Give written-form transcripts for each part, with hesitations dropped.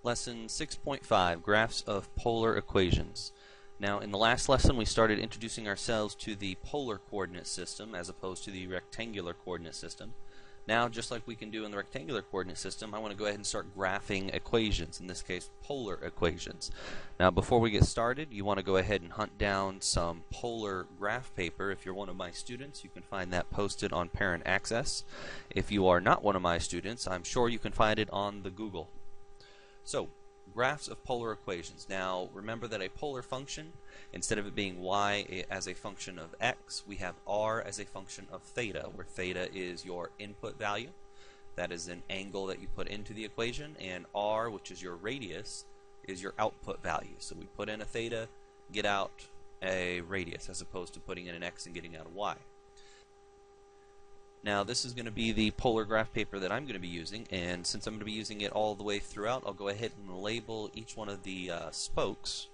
Lesson 6.5, Graphs of Polar Equations. Now, in the last lesson, we started introducing ourselves to the polar coordinate system as opposed to the rectangular coordinate system. Now, just like we can do in the rectangular coordinate system, I want to go ahead and start graphing equations, in this case, polar equations. Now, before we get started, you want to go ahead and hunt down some polar graph paper. If you're one of my students, you can find that posted on Parent Access. If you are not one of my students, I'm sure you can find it on the Google. So, graphs of polar equations. Now, remember that a polar function, instead of it being y as a function of x, we have r as a function of theta, where theta is your input value. That is an angle that you put into the equation, and r, which is your radius, is your output value. So we put in a theta, get out a radius, as opposed to putting in an x and getting out a y. Now, this is going to be the polar graph paper that I'm going to be using, and since I'm going to be using it all the way throughout, I'll go ahead and label each one of the spokes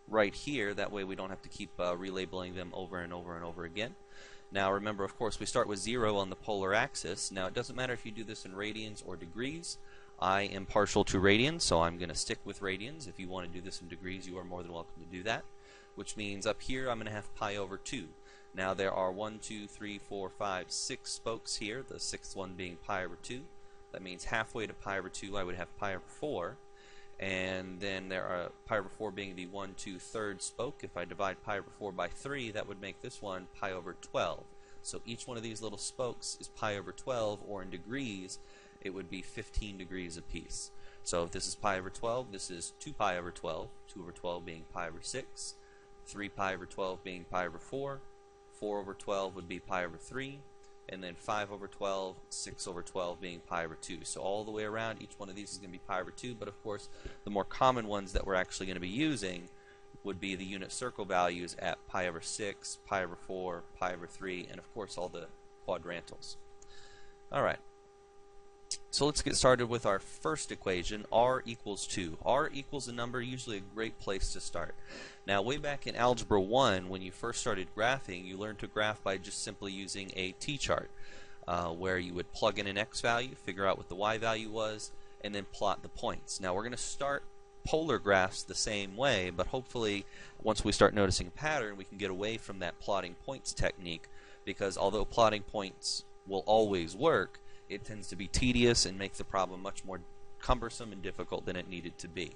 right here. That way we don't have to keep relabeling them over and over and over again. Now, remember, of course, we start with 0 on the polar axis. Now, it doesn't matter if you do this in radians or degrees. I am partial to radians, so I'm going to stick with radians. If you want to do this in degrees, you are more than welcome to do that, which means up here I'm going to have pi over 2. Now there are 1, 2, 3, 4, 5, 6 spokes here, the sixth one being pi over 2. That means halfway to pi over 2 I would have pi over 4. And then there are pi over 4 being the 1, 2 third spoke. If I divide pi over 4 by 3, that would make this one pi over 12. So each one of these little spokes is pi over 12, or in degrees, it would be 15 degrees apiece. So if this is pi over 12, this is 2 pi over 12, 2 over 12 being pi over 6, 3 pi over 12 being pi over 4, 4 over 12 would be pi over 3, and then 5 over 12, 6 over 12 being pi over 2. So all the way around, each one of these is going to be pi over 2, but of course, the more common ones that we're actually going to be using would be the unit circle values at pi over 6, pi over 4, pi over 3, and of course all the quadrantals. Alright, so let's get started with our first equation, r equals 2. r equals a number, usually a great place to start. Now, way back in Algebra 1, when you first started graphing, you learned to graph by just simply using a t-chart, where you would plug in an x value, figure out what the y value was, and then plot the points. Now, we're going to start polar graphs the same way, but hopefully, once we start noticing a pattern, we can get away from that plotting points technique, because although plotting points will always work, it tends to be tedious and make the problem much more cumbersome and difficult than it needed to be.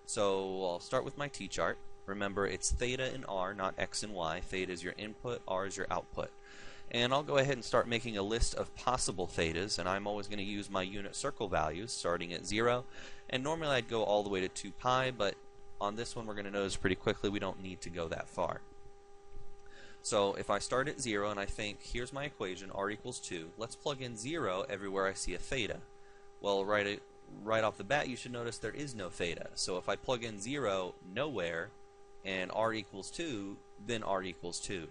So I'll start with my t-chart. Remember, it's theta and r, not x and y. Theta is your input, r is your output. And I'll go ahead and start making a list of possible thetas, and I'm always going to use my unit circle values starting at 0. And normally I'd go all the way to 2 pi, but on this one we're going to notice pretty quickly we don't need to go that far. So if I start at 0 and I think, here's my equation, r equals 2, let's plug in 0 everywhere I see a theta. Well, right off the bat, you should notice there is no theta. So if I plug in 0 nowhere, and r equals 2, then r equals 2.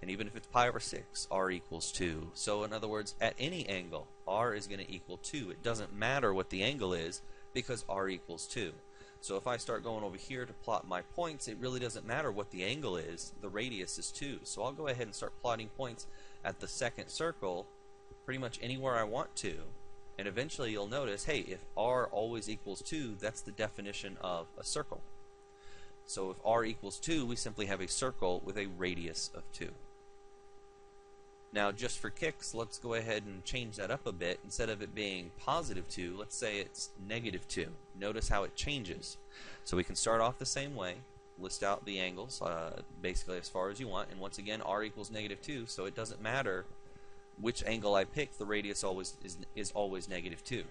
And even if it's pi over 6, r equals 2. So in other words, at any angle, r is going to equal 2. It doesn't matter what the angle is, because r equals 2. So if I start going over here to plot my points, it really doesn't matter what the angle is. The radius is 2. So I'll go ahead and start plotting points at the second circle pretty much anywhere I want to. And eventually you'll notice, hey, if r always equals 2, that's the definition of a circle. So if r equals 2, we simply have a circle with a radius of 2. Now, just for kicks, let's go ahead and change that up a bit. Instead of it being positive 2, let's say it's negative 2. Notice how it changes. So we can start off the same way, list out the angles, basically as far as you want, and once again, r equals negative 2, so it doesn't matter which angle I pick, the radius is always negative 2.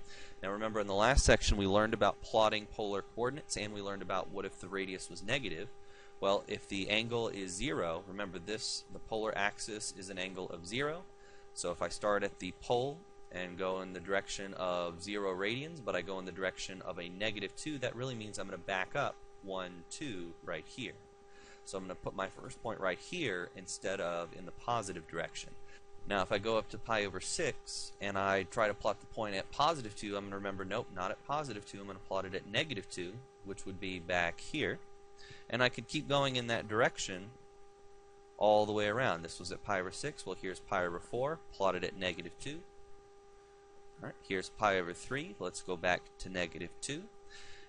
Now remember, in the last section we learned about plotting polar coordinates, and we learned about what if the radius was negative. Well, if the angle is 0, remember the polar axis is an angle of 0. So if I start at the pole and go in the direction of 0 radians, but I go in the direction of a negative 2, that really means I'm going to back up 1, 2 right here. So I'm going to put my first point right here instead of in the positive direction. Now if I go up to pi over 6 and I try to plot the point at positive 2, I'm going to remember, nope, not at positive 2, I'm going to plot it at negative 2, which would be back here. And I could keep going in that direction all the way around. This was at pi over 6. Well, here's pi over 4, plotted at negative 2. Alright, here's pi over 3. Let's go back to negative 2.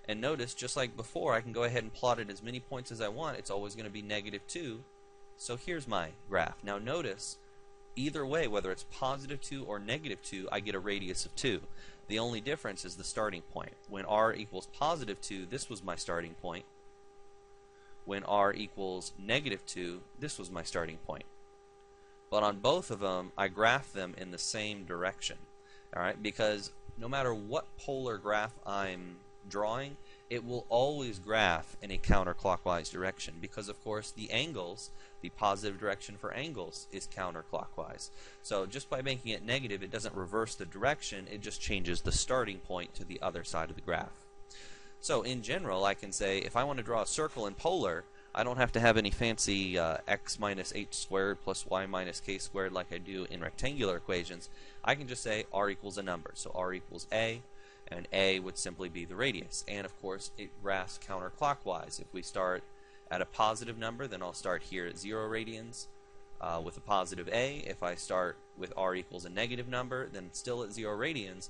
And notice, just like before, I can go ahead and plot it as many points as I want. It's always going to be -2. So here's my graph. Now notice, either way, whether it's +2 or -2, I get a radius of 2. The only difference is the starting point. When r equals +2, this was my starting point. When r equals -2, this was my starting point. But on both of them, I graph them in the same direction. Alright, because no matter what polar graph I'm drawing, it will always graph in a counterclockwise direction, because of course the angles, the positive direction for angles, is counterclockwise. So just by making it negative, it doesn't reverse the direction, it just changes the starting point to the other side of the graph. So in general, I can say if I want to draw a circle in polar, I don't have to have any fancy x minus h squared plus y minus k squared like I do in rectangular equations. I can just say r equals a number. So r equals a, and a would simply be the radius. And of course, it graphs counterclockwise. If we start at a positive number, then I'll start here at 0 radians with a positive a. If I start with r equals a negative number, then it's still at 0 radians,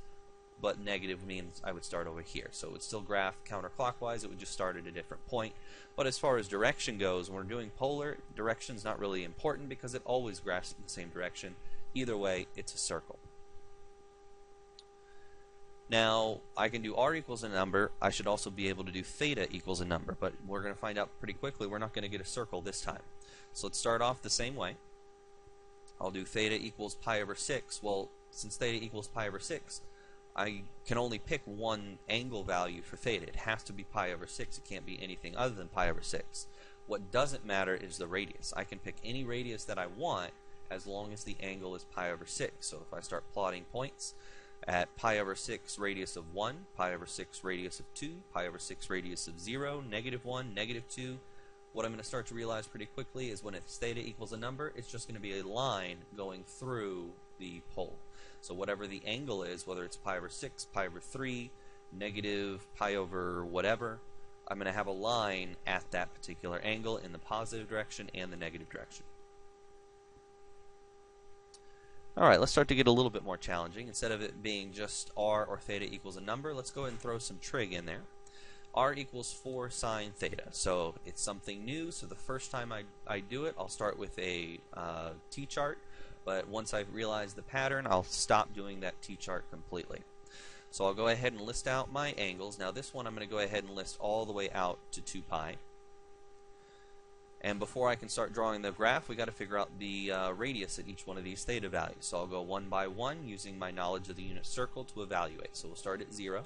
but negative means I would start over here. So it would still graph counterclockwise, it would just start at a different point. But as far as direction goes, when we're doing polar, direction's not really important because it always graphs in the same direction. Either way, it's a circle. Now, I can do r equals a number. I should also be able to do theta equals a number, but we're going to find out pretty quickly we're not going to get a circle this time. So let's start off the same way. I'll do theta equals pi over 6. Well, since theta equals pi over 6, I can only pick one angle value for theta. It has to be pi over 6. It can't be anything other than pi over 6. What doesn't matter is the radius. I can pick any radius that I want as long as the angle is pi over 6. So if I start plotting points at pi over 6 radius of 1, pi over 6 radius of 2, pi over 6 radius of 0, -1, -2, what I'm going to start to realize pretty quickly is when it's theta equals a number, it's just going to be a line going through the pole. So whatever the angle is, whether it's pi over 6, pi over 3, negative, pi over whatever, I'm going to have a line at that particular angle in the positive direction and the negative direction. Alright, let's start to get a little bit more challenging. Instead of it being just r or theta equals a number, let's go ahead and throw some trig in there. R equals 4 sine theta. So it's something new, so the first time I do it, I'll start with a t-chart, but once I've realized the pattern, I'll stop doing that t-chart completely. So I'll go ahead and list out my angles. Now this one I'm going to go ahead and list all the way out to 2 pi. And before I can start drawing the graph, we got to figure out the radius at each one of these theta values. So I'll go one by one using my knowledge of the unit circle to evaluate. So we'll start at 0.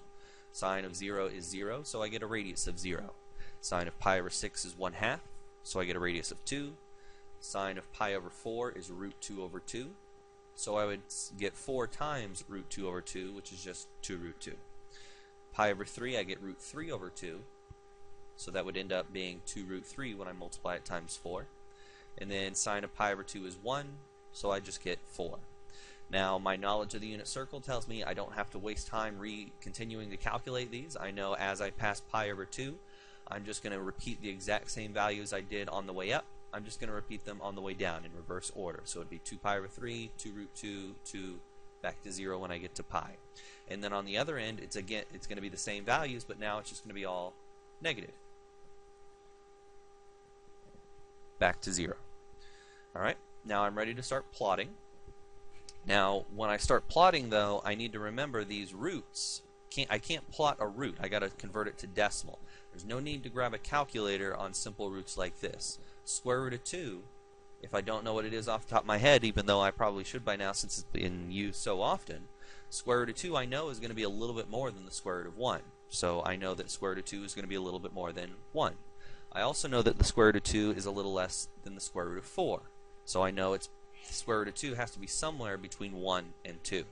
Sine of 0 is 0, so I get a radius of 0. Sine of pi over 6 is 1/2, so I get a radius of 2. Sine of pi over 4 is root 2 over 2. So I would get 4 times root 2 over 2, which is just 2 root 2. Pi over 3, I get root 3 over 2. So that would end up being 2 root 3 when I multiply it times 4. And then sine of pi over 2 is 1, so I just get 4. Now, my knowledge of the unit circle tells me I don't have to waste time continuing to calculate these. I know as I pass pi over 2, I'm just going to repeat the exact same values I did on the way up. I'm just going to repeat them on the way down in reverse order. So it would be 2 pi over 3, 2 root 2, 2, back to 0 when I get to pi. And then on the other end, it's going to be the same values, but now it's just going to be all negative. Back to 0. Alright, now I'm ready to start plotting. Now, when I start plotting, though, I need to remember these roots. I can't plot a root. I got to convert it to decimal. There's no need to grab a calculator on simple roots like this. Square root of 2, if I don't know what it is off the top of my head, even though I probably should by now since it's been used so often, square root of 2 I know is going to be a little bit more than the square root of 1. So I know that square root of 2 is going to be a little bit more than 1. I also know that the square root of 2 is a little less than the square root of 4. So I know it's the square root of 2 has to be somewhere between 1 and 2.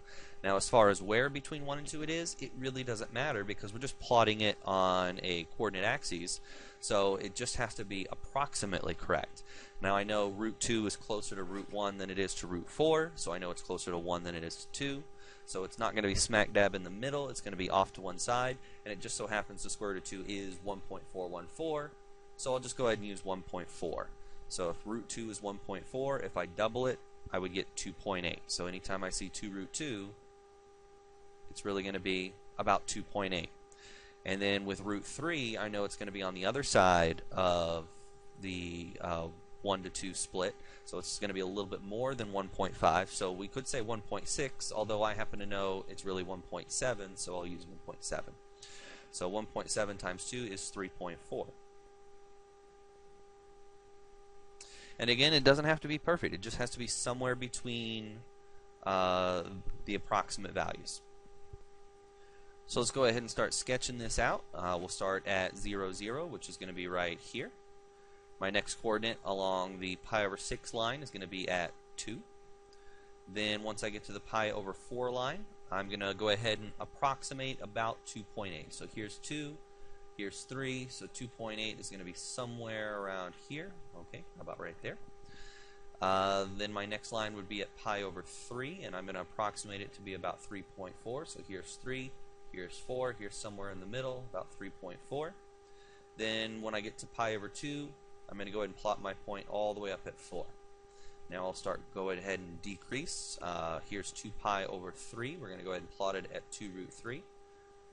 Now as far as where between 1 and 2 it is, it really doesn't matter because we're just plotting it on a coordinate axis, so it just has to be approximately correct. Now I know root 2 is closer to root 1 than it is to root 4, so I know it's closer to 1 than it is to 2. So it's not going to be smack dab in the middle, it's going to be off to one side, and it just so happens the square root of 2 is 1.414, so I'll just go ahead and use 1.4. So if root 2 is 1.4, if I double it, I would get 2.8. So anytime I see 2 root 2, it's really going to be about 2.8. And then with root 3, I know it's going to be on the other side of the 1 to 2 split, so it's going to be a little bit more than 1.5. So we could say 1.6, although I happen to know it's really 1.7, so I'll use 1.7. So 1.7 times 2 is 3.4. And again, it doesn't have to be perfect. It just has to be somewhere between the approximate values. So let's go ahead and start sketching this out. We'll start at 0, 0, which is going to be right here. My next coordinate along the pi over 6 line is going to be at 2. Then once I get to the pi over 4 line, I'm going to go ahead and approximate about 2.8. So here's 2, here's 3, so 2.8 is going to be somewhere around here. Okay, how about right there? Then my next line would be at pi over 3, and I'm going to approximate it to be about 3.4. So here's 3, here's 4, here's somewhere in the middle, about 3.4. Then when I get to pi over 2, I'm going to go ahead and plot my point all the way up at 4. Now I'll start go ahead and decrease. Here's 2 pi over 3. We're going to go ahead and plot it at 2 root 3,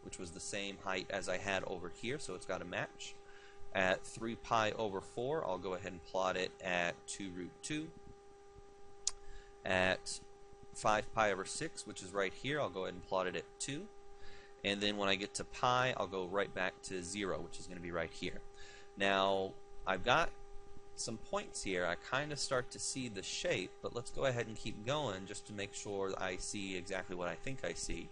which was the same height as I had over here, so it's got to match. At 3 pi over 4, I'll go ahead and plot it at 2 root 2. At 5 pi over 6, which is right here, I'll go ahead and plot it at 2. And then when I get to pi, I'll go right back to 0, which is going to be right here. Now, I've got some points here. I kind of start to see the shape, but let's go ahead and keep going just to make sure I see exactly what I think I see.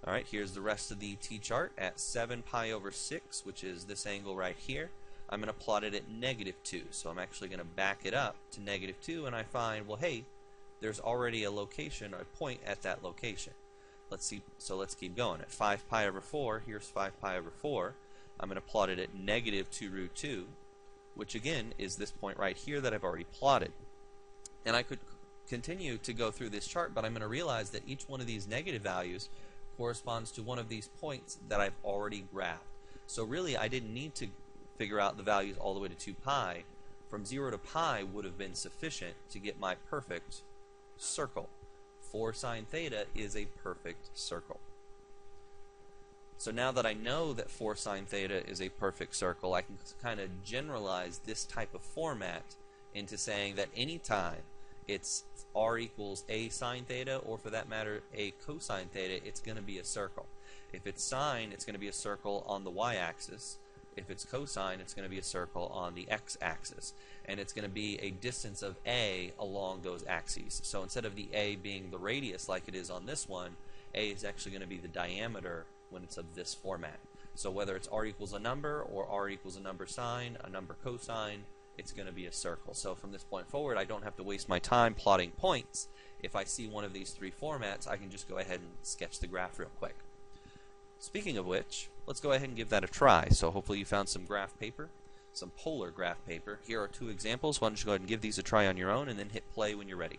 Alright, here's the rest of the t-chart at 7 pi over 6, which is this angle right here. I'm going to plot it at -2, so I'm actually going to back it up to -2, and I find, well, hey, there's already a location, a point at that location. Let's see, so let's keep going. At 5 pi over 4, here's 5 pi over 4. I'm going to plot it at -2 root 2, which again is this point right here that I've already plotted. And I could continue to go through this chart, but I'm going to realize that each one of these negative values corresponds to one of these points that I've already graphed. So really, I didn't need to figure out the values all the way to 2 pi. From 0 to pi would have been sufficient to get my perfect circle. 4 sine theta is a perfect circle. So now that I know that 4 sine theta is a perfect circle, I can kind of generalize this type of format into saying that anytime it's r equals a sine theta, or for that matter a cosine theta, it's going to be a circle. If it's sine, it's going to be a circle on the y-axis. If it's cosine, it's going to be a circle on the x-axis. And it's going to be a distance of a along those axes. So instead of the a being the radius like it is on this one, a is actually going to be the diameter when it's of this format. So whether it's r equals a number or r equals a number sine, a number cosine, it's going to be a circle. So from this point forward, I don't have to waste my time plotting points. If I see one of these 3 formats, I can just go ahead and sketch the graph real quick. Speaking of which, let's go ahead and give that a try. So hopefully you found some graph paper, some polar graph paper. Here are 2 examples. Why don't you go ahead and give these a try on your own and then hit play when you're ready.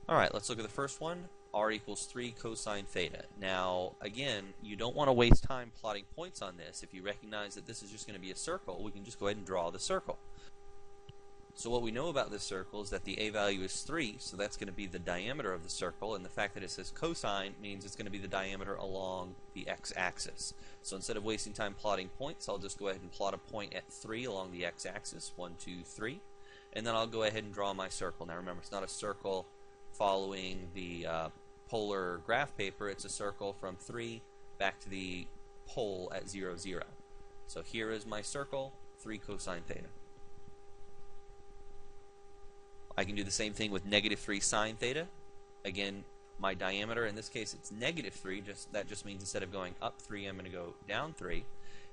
Alright, let's look at the first one. R equals 3 cosine theta. Now, again, you don't want to waste time plotting points on this. If you recognize that this is just going to be a circle, we can just go ahead and draw the circle. So what we know about this circle is that the a value is 3, so that's going to be the diameter of the circle, and the fact that it says cosine means it's going to be the diameter along the x-axis. So instead of wasting time plotting points, I'll just go ahead and plot a point at 3 along the x-axis, 1, 2, 3, and then I'll go ahead and draw my circle. Now remember, it's not a circle following the polar graph paper, it's a circle from 3 back to the pole at 0, 0. So here is my circle, 3 cosine theta. I can do the same thing with -3 sine theta. Again, my diameter, in this case it's -3, that just means instead of going up 3, I'm going to go down 3.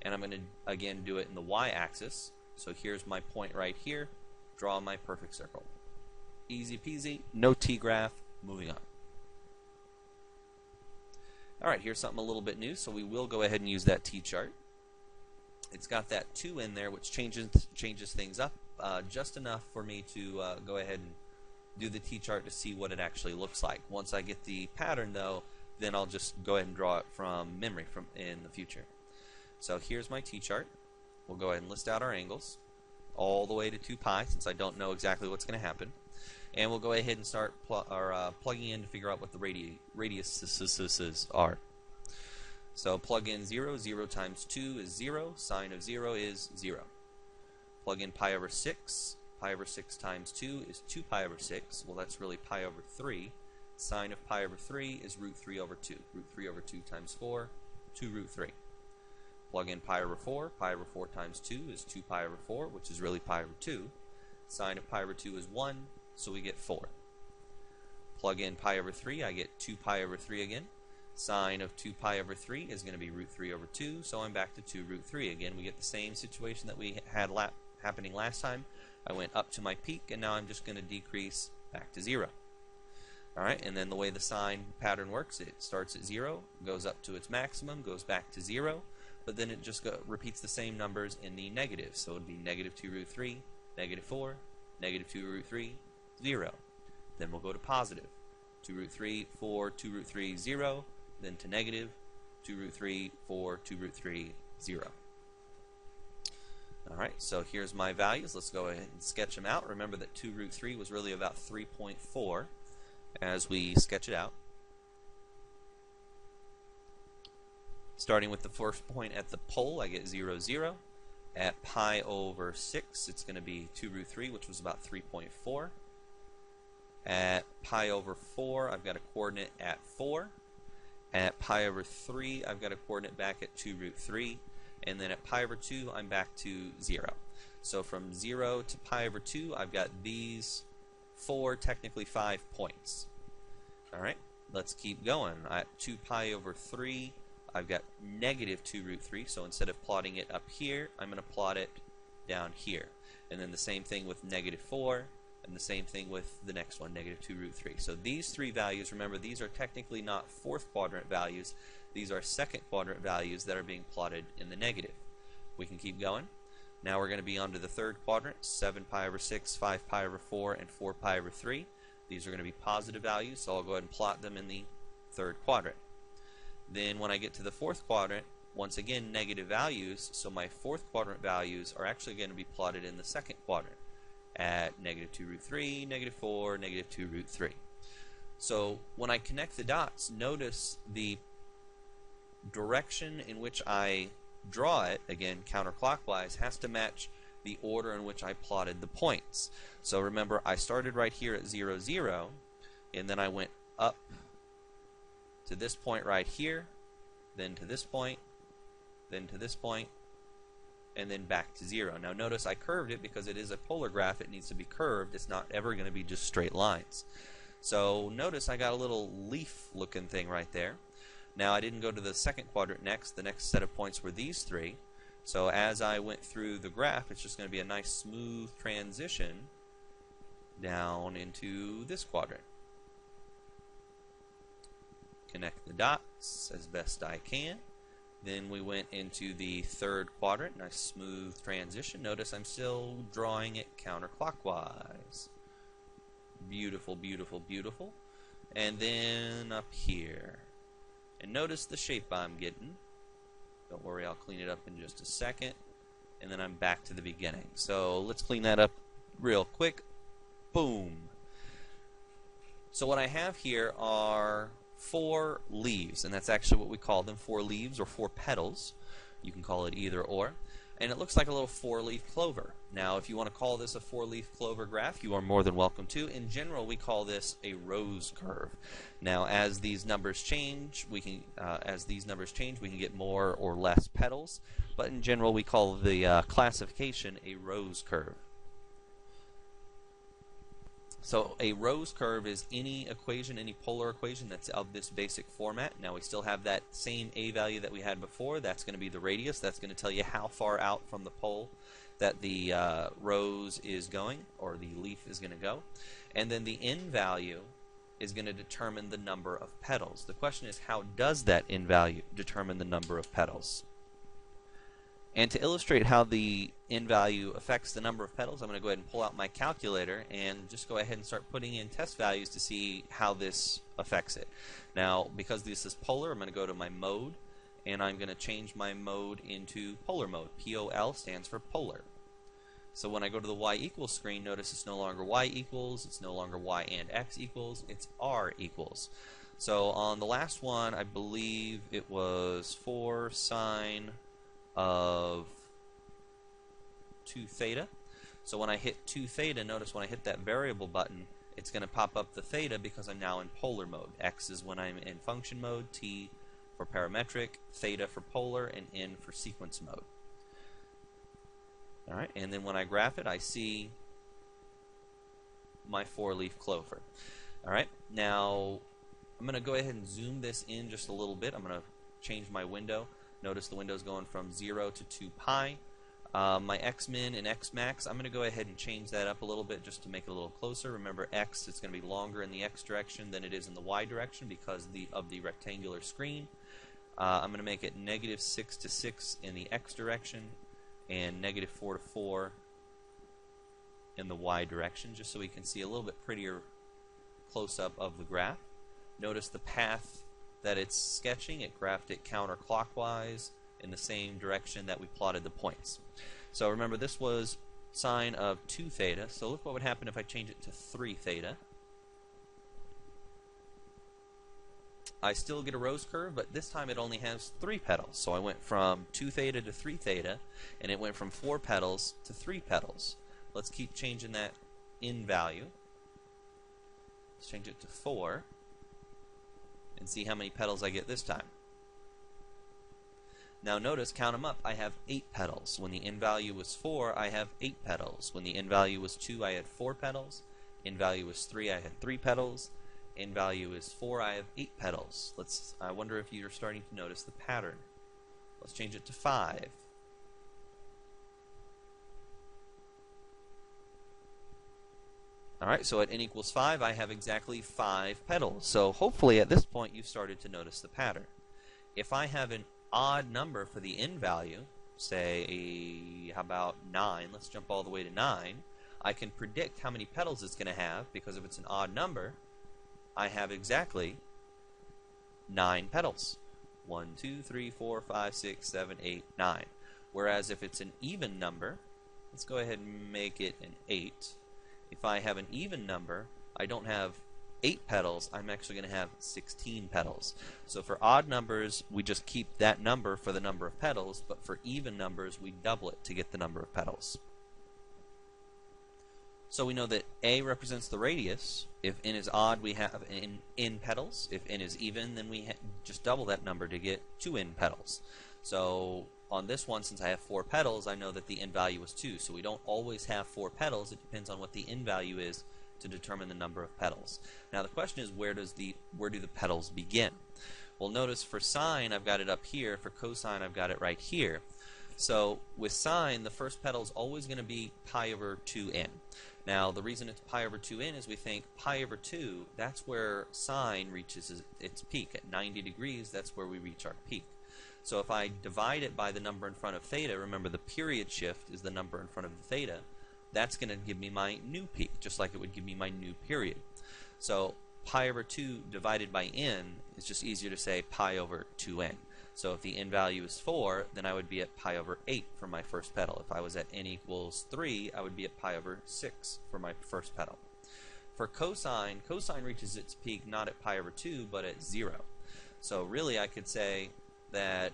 And I'm going to, again, do it in the y-axis. So here's my point right here. Draw my perfect circle. Easy peasy, no t-graph, moving on. Alright, here's something a little bit new, so we will go ahead and use that t-chart. It's got that 2 in there, which changes things up just enough for me to go ahead and do the t-chart to see what it actually looks like. Once I get the pattern, though, then I'll just go ahead and draw it from memory in the future. So here's my t-chart. We'll go ahead and list out our angles all the way to 2 pi, since I don't know exactly what's going to happen. And we'll go ahead and start plugging in to figure out what the radiuses are. So plug in 0. 0 times 2 is 0. Sine of 0 is 0. Plug in pi over 6. Pi over 6 times 2 is 2 pi over 6. Well, that's really pi over 3. Sine of pi over 3 is root 3 over 2. Root 3 over 2 times 4, 2 root 3. Plug in pi over 4. Pi over 4 times 2 is 2 pi over 4, which is really pi over 2. Sine of pi over 2 is 1, so we get 4. Plug in pi over 3, I get 2 pi over 3 again. Sine of 2 pi over 3 is going to be root 3 over 2, so I'm back to 2 root 3 again. We get the same situation that we had happening last time. I went up to my peak, and now I'm just going to decrease back to 0. Alright, and then the way the sine pattern works, it starts at 0, goes up to its maximum, goes back to 0, but then it just repeats the same numbers in the negative. So it would be negative 2 root 3, negative 4, negative 2 root 3, 0. Then we'll go to positive. 2 root 3, 4, 2 root 3, 0, then to negative, 2 root 3, 4, 2 root 3, 0. Alright, so here's my values. Let's go ahead and sketch them out. Remember that 2 root 3 was really about 3.4 as we sketch it out. Starting with the first point at the pole, I get 0, 0. At pi over 6, it's going to be 2 root 3, which was about 3.4. At pi over 4, I've got a coordinate at 4. At pi over 3, I've got a coordinate back at 2 root 3. And then at pi over 2, I'm back to 0. So from 0 to pi over 2, I've got these 4, technically 5 points. Alright, let's keep going. At 2 pi over 3, I've got negative 2 root 3. So instead of plotting it up here, I'm going to plot it down here. And then the same thing with negative 4. And the same thing with the next one, negative 2 root 3. So these three values, remember, these are technically not fourth quadrant values. These are second quadrant values that are being plotted in the negative. We can keep going. Now we're going to be on to the third quadrant, 7 pi over 6, 5 pi over 4, and 4 pi over 3. These are going to be positive values, so I'll go ahead and plot them in the third quadrant. Then when I get to the fourth quadrant, once again, negative values, so my fourth quadrant values are actually going to be plotted in the second quadrant at negative 2 root 3, negative 4, negative 2 root 3. So when I connect the dots, notice the direction in which I draw it, again counterclockwise, has to match the order in which I plotted the points. So remember, I started right here at 0, 0, and then I went up to this point right here, then to this point, then to this point, and then back to 0. Now notice I curved it because it is a polar graph. It needs to be curved. It's not ever going to be just straight lines. So notice I got a little leaf looking thing right there. Now I didn't go to the second quadrant next. The next set of points were these three. So as I went through the graph, it's just going to be a nice smooth transition down into this quadrant. Connect the dots as best I can. Then we went into the third quadrant, nice smooth transition. Notice I'm still drawing it counterclockwise. Beautiful, beautiful, beautiful. And then up here. And notice the shape I'm getting. Don't worry, I'll clean it up in just a second. And then I'm back to the beginning. So let's clean that up real quick. Boom. So what I have here are 4 leaves, and that's actually what we call them, 4 leaves or 4 petals. You can call it either or. And it looks like a little 4-leaf clover. Now, if you want to call this a 4-leaf clover graph, you are more than welcome to. In general, we call this a rose curve. Now, as these numbers change, we can get more or less petals. But in general, we call the classification a rose curve. So a rose curve is any equation, any polar equation that's of this basic format. Now we still have that same a value that we had before. That's going to be the radius. That's going to tell you how far out from the pole that the rose is going, or the leaf is going to go. And then the n value is going to determine the number of petals. The question is, how does that n value determine the number of petals? And to illustrate how the n value affects the number of petals, I'm going to go ahead and pull out my calculator and just go ahead and start putting in test values to see how this affects it. Now, because this is polar, I'm going to go to my mode, and I'm going to change my mode into polar mode. POL stands for polar. So when I go to the y equals screen, notice it's no longer y equals, it's no longer y and x equals, it's r equals. So on the last one, I believe it was 4 sine of 2 theta. So when I hit 2 theta, notice when I hit that variable button, it's going to pop up the theta because I'm now in polar mode. X is when I'm in function mode, t for parametric, theta for polar, and n for sequence mode. Alright, and then when I graph it, I see my 4-leaf clover. Alright, now I'm going to go ahead and zoom this in just a little bit. I'm going to change my window. Notice the window's going from 0 to 2 pi. My xmin and xmax, I'm going to go ahead and change that up a little bit just to make it a little closer. Remember, x is going to be longer in the x direction than it is in the y direction because of the rectangular screen. I'm going to make it -6 to 6 in the x direction and -4 to 4 in the y direction, just so we can see a little bit prettier close-up of the graph. Notice the path that it's sketching. It graphed it counterclockwise in the same direction that we plotted the points. So remember, this was sine of 2 theta, so look what would happen if I change it to 3 theta. I still get a rose curve, but this time it only has 3 petals. So I went from 2 theta to 3 theta, and it went from 4 petals to 3 petals. Let's keep changing that in value. Let's change it to 4, and see how many petals I get this time. Now notice, count them up, I have 8 petals. When the n value was 4, I have 8 petals. When the n value was 2, I had 4 petals. N value was 3, I had 3 petals. N value is 4, I have 8 petals. I wonder if you're starting to notice the pattern. Let's change it to 5. Alright, so at n equals 5, I have exactly 5 petals. So hopefully at this point you've started to notice the pattern. If I have an odd number for the n value, say, how about 9? Let's jump all the way to 9. I can predict how many petals it's going to have, because if it's an odd number, I have exactly 9 petals. 1, 2, 3, 4, 5, 6, 7, 8, 9. Whereas if it's an even number, let's go ahead and make it an 8. If I have an even number, I don't have 8 petals, I'm actually going to have 16 petals. So for odd numbers, we just keep that number for the number of petals, but for even numbers, we double it to get the number of petals. So we know that A represents the radius. If n is odd, we have n petals. If n is even, then we just double that number to get 2n petals. So on this one, since I have 4 petals, I know that the n value is 2. So we don't always have 4 petals. It depends on what the n value is to determine the number of petals. Now the question is, where do the petals begin? Well, notice for sine, I've got it up here. For cosine, I've got it right here. So with sine, the first petal is always going to be pi over 2n. Now, the reason it's pi over 2n is we think pi over 2, that's where sine reaches its peak. At 90 degrees, that's where we reach our peak. So if I divide it by the number in front of theta, remember the period shift is the number in front of the theta, that's going to give me my new peak, just like it would give me my new period. So pi over 2 divided by n is just easier to say pi over 2n. So if the n value is 4, then I would be at pi over 8 for my first petal. If I was at n equals 3, I would be at pi over 6 for my first petal. For cosine, cosine reaches its peak not at pi over 2, but at 0. So really I could say that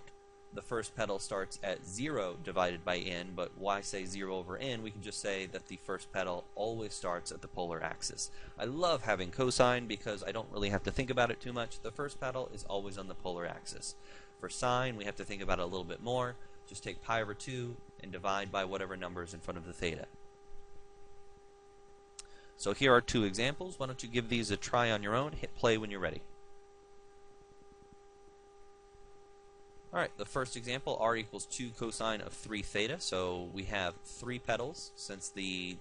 the first petal starts at 0 divided by n, but why say 0 over n? We can just say that the first petal always starts at the polar axis. I love having cosine because I don't really have to think about it too much. The first petal is always on the polar axis. For sine, we have to think about it a little bit more. Just take pi over 2 and divide by whatever number is in front of the theta. So here are 2 examples. Why don't you give these a try on your own? Hit play when you're ready. Alright, the first example, r equals 2 cosine of 3 theta. So we have 3 petals. Since the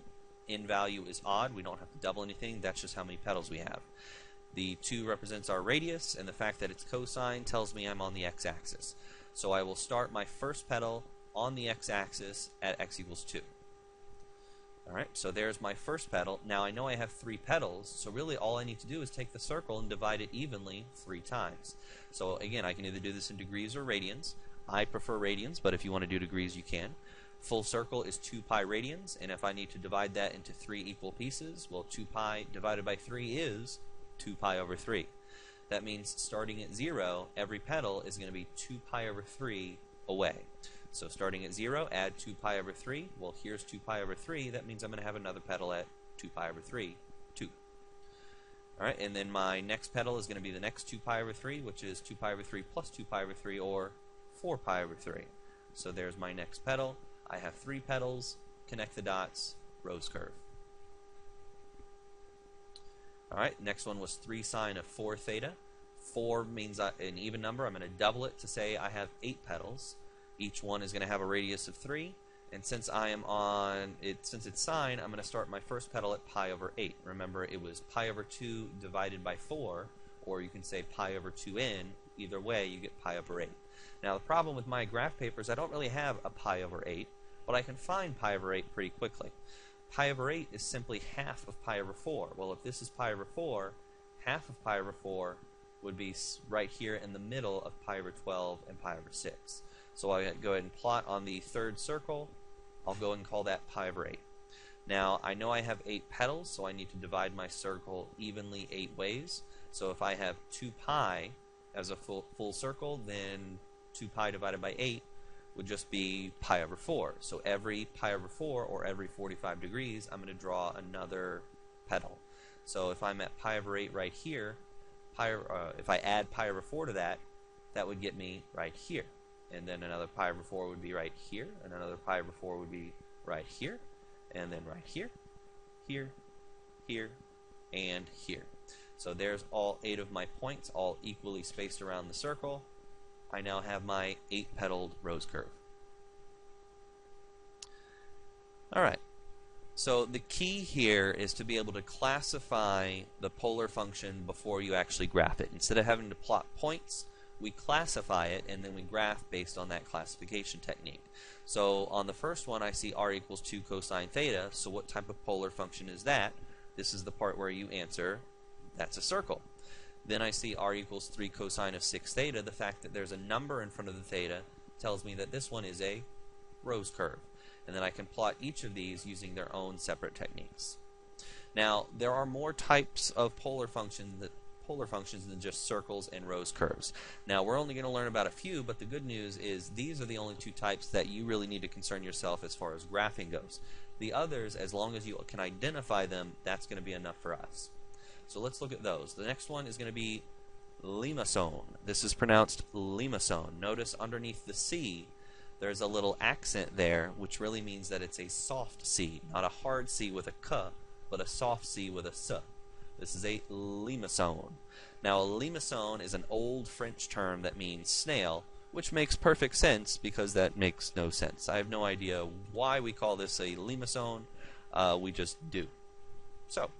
n value is odd, we don't have to double anything. That's just how many petals we have. The 2 represents our radius, and the fact that it's cosine tells me I'm on the x-axis. So I will start my first petal on the x-axis at x equals 2. Alright, so there's my first petal. Now I know I have 3 petals, so really all I need to do is take the circle and divide it evenly 3 times. So again, I can either do this in degrees or radians. I prefer radians, but if you want to do degrees, you can. Full circle is 2 pi radians, and if I need to divide that into 3 equal pieces, well, 2 pi divided by 3 is 2 pi over 3. That means starting at 0, every petal is going to be 2 pi over 3 away. So starting at 0, add 2 pi over 3. Well, here's 2 pi over 3. That means I'm going to have another petal at 2 pi over 3, 2. Alright, and then my next petal is going to be the next 2 pi over 3, which is 2 pi over 3 plus 2 pi over 3, or 4 pi over 3. So there's my next petal. I have 3 petals, connect the dots, rose curve. Alright, next one was 3 sine of 4 theta. 4 means an even number. I'm going to double it to say I have 8 petals. Each one is going to have a radius of 3. And since since it's sine, I'm going to start my first petal at pi over 8. Remember, it was pi over 2 divided by 4, or you can say pi over 2n. Either way, you get pi over 8. Now, the problem with my graph paper is I don't really have a pi over 8, but I can find pi over 8 pretty quickly. Pi over 8 is simply half of pi over 4. Well, if this is pi over 4, half of pi over 4 would be right here in the middle of pi over 12 and pi over 6. So I'll go ahead and plot on the third circle. I'll go and call that pi over 8. Now, I know I have 8 petals, so I need to divide my circle evenly 8 ways. So if I have 2 pi as a full circle, then 2 pi divided by 8 would just be pi over 4. So every pi over 4, or every 45 degrees, I'm going to draw another petal. So if I'm at pi over 8 right here, if I add pi over 4 to that, that would get me right here. And then another pi over 4 would be right here, and another pi over 4 would be right here, and then right here, here, here, and here. So there's all 8 of my points, all equally spaced around the circle. I now have my 8-petaled rose curve. Alright, so the key here is to be able to classify the polar function before you actually graph it. Instead of having to plot points, we classify it and then we graph based on that classification technique. So on the first one, I see r equals 2 cosine theta, so what type of polar function is that? This is the part where you answer, that's a circle. Then I see r equals 3 cosine of 6 theta. The fact that there's a number in front of the theta tells me that this one is a rose curve. And then I can plot each of these using their own separate techniques. Now, there are more types of polar functions than just circles and rose curves. Now, we're only going to learn about a few, but the good news is these are the only 2 types that you really need to concern yourself as far as graphing goes. The others, as long as you can identify them, that's going to be enough for us. So let's look at those. The next one is going to be limacon. This is pronounced limacon. Notice underneath the C, there's a little accent there, which really means that it's a soft C, not a hard C with a K, but a soft C with a S. This is a limacon. Now, a limacon is an old French term that means snail, which makes perfect sense because that makes no sense. I have no idea why we call this a limacon. We just do. So,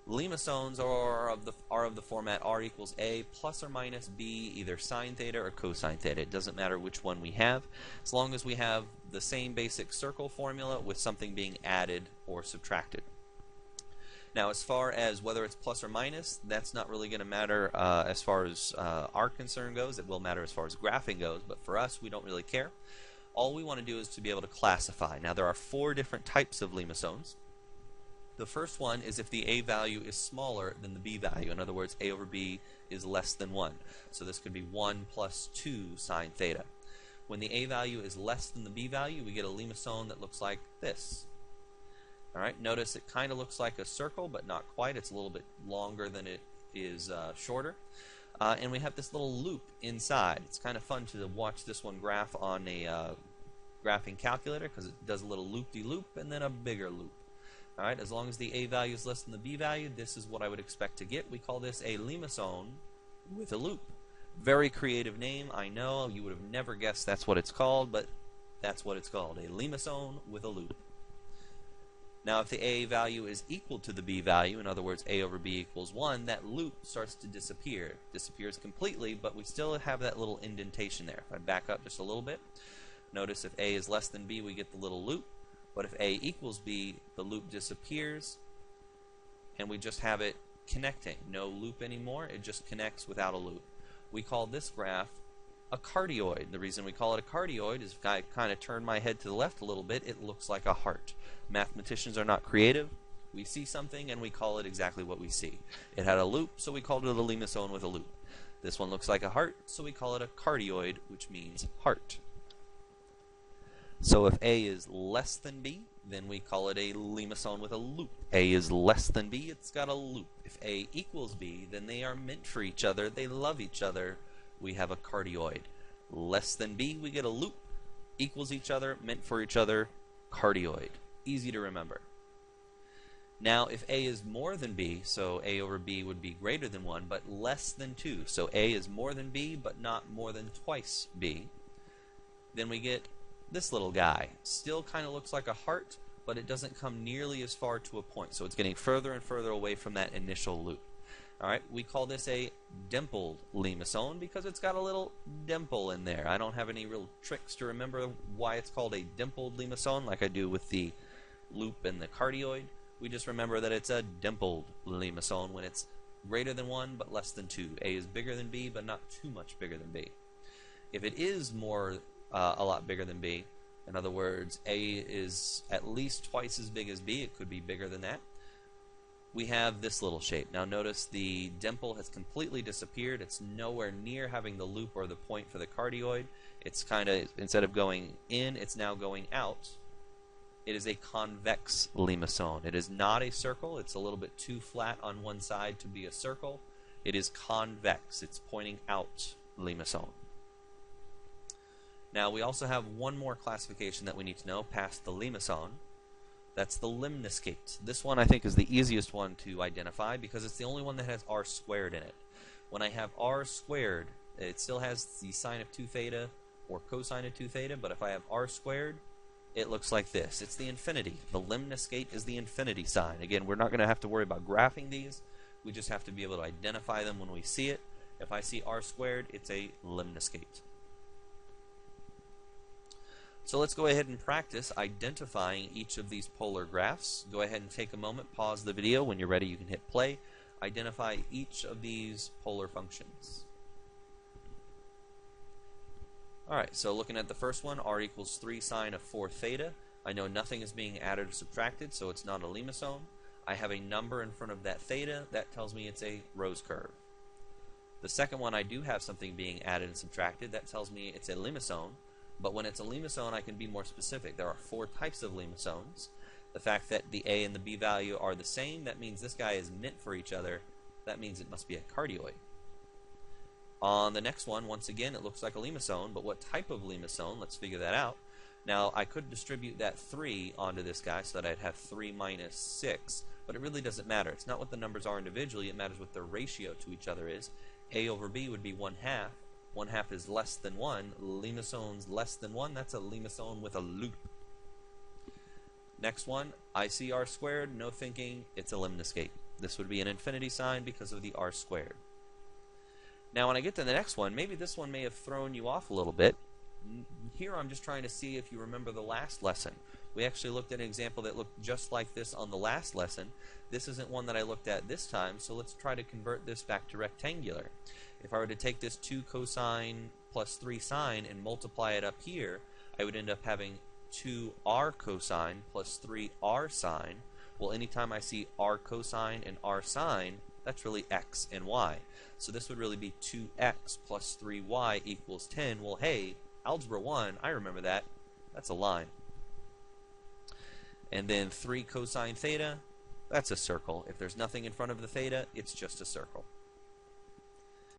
limacons are of the format r equals a plus or minus b, either sine theta or cosine theta. It doesn't matter which one we have, as long as we have the same basic circle formula with something being added or subtracted. Now, as far as whether it's plus or minus, that's not really going to matter as far as our concern goes. It will matter as far as graphing goes, but for us, we don't really care. All we want to do is to be able to classify. Now, there are 4 different types of limacons. The first one is if the a value is smaller than the b value. In other words, a over b is less than 1. So this could be 1 plus 2 sine theta. When the a value is less than the b value, we get a limacon that looks like this. Alright, notice it kind of looks like a circle, but not quite. It's a little bit longer than it is shorter. And we have this little loop inside. It's kind of fun to watch this one graph on a graphing calculator because it does a little loop-de-loop and then a bigger loop. Alright, as long as the a value is less than the b value, this is what I would expect to get. We call this a limacon with a loop. Very creative name, I know. You would have never guessed that's what it's called, but that's what it's called, a limacon with a loop. Now, if the a value is equal to the b value, in other words, a over b equals 1, that loop starts to disappear. It disappears completely, but we still have that little indentation there. If I back up just a little bit, notice if a is less than b, we get the little loop. But if a equals b, the loop disappears, and we just have it connecting. No loop anymore, it just connects without a loop. We call this graph a cardioid. The reason we call it a cardioid is if I kind of turn my head to the left a little bit, it looks like a heart. Mathematicians are not creative. We see something and we call it exactly what we see. It had a loop, so we called it a limacone with a loop. This one looks like a heart, so we call it a cardioid, which means heart. So if A is less than B, then we call it a limacone with a loop. A is less than B, it's got a loop. If A equals B, then they are meant for each other, they love each other, we have a cardioid. Less than B, we get a loop. Equals each other, meant for each other, cardioid. Easy to remember. Now, if A is more than B, so A over B would be greater than 1, but less than 2. So A is more than B, but not more than twice B. Then we get this little guy. Still kind of looks like a heart, but it doesn't come nearly as far to a point. So it's getting further and further away from that initial loop. Alright, we call this a dimpled limacone because it's got a little dimple in there. I don't have any real tricks to remember why it's called a dimpled limacone like I do with the loop and the cardioid. We just remember that it's a dimpled limacone when it's greater than 1 but less than 2. A is bigger than B but not too much bigger than B. If it is a lot bigger than B, in other words, A is at least twice as big as B, it could be bigger than that, we have this little shape. Now notice the dimple has completely disappeared. It's nowhere near having the loop or the point for the cardioid. It's kind of, instead of going in, it's now going out. It is a convex limacone. It is not a circle. It's a little bit too flat on one side to be a circle. It is convex. It's pointing out limacone. Now we also have one more classification that we need to know past the limacone. That's the lemniscate. This one I think is the easiest one to identify because it's the only one that has r squared in it. When I have r squared, it still has the sine of 2 theta or cosine of 2 theta, but if I have r squared, it looks like this. It's the infinity. The lemniscate is the infinity sign. Again, we're not going to have to worry about graphing these. We just have to be able to identify them when we see it. If I see r squared, it's a lemniscate. So let's go ahead and practice identifying each of these polar graphs. Go ahead and take a moment, pause the video. When you're ready, you can hit play. Identify each of these polar functions. Alright, so looking at the first one, r equals 3 sine of 4 theta. I know nothing is being added or subtracted, so it's not a limacone. I have a number in front of that theta. That tells me it's a rose curve. The second one, I do have something being added and subtracted. That tells me it's a limacone. But when it's a limacone, I can be more specific. There are 4 types of limacones. The fact that the A and the B value are the same, that means this guy is meant for each other. That means it must be a cardioid. On the next one, once again, it looks like a limacone, but what type of limacone? Let's figure that out. Now, I could distribute that 3 onto this guy so that I'd have 3 minus 6, but it really doesn't matter. It's not what the numbers are individually, it matters what their ratio to each other is. A over B would be 1/2. 1/2 is less than 1. Limacone's less than 1. That's a limacone with a loop. Next one, I see r squared. No thinking. It's a lemniscate. This would be an infinity sign because of the r squared. Now when I get to the next one, maybe this one may have thrown you off a little bit. Here I'm just trying to see if you remember the last lesson. We actually looked at an example that looked just like this on the last lesson. This isn't one that I looked at this time, so let's try to convert this back to rectangular. If I were to take this 2 cosine plus 3 sine and multiply it up here, I would end up having 2r cosine plus 3r sine. Well, anytime I see r cosine and r sine, that's really x and y. So this would really be 2x plus 3y equals 10. Well, hey, Algebra 1, I remember that. That's a line. And then 3 cosine theta, that's a circle. If there's nothing in front of the theta, it's just a circle.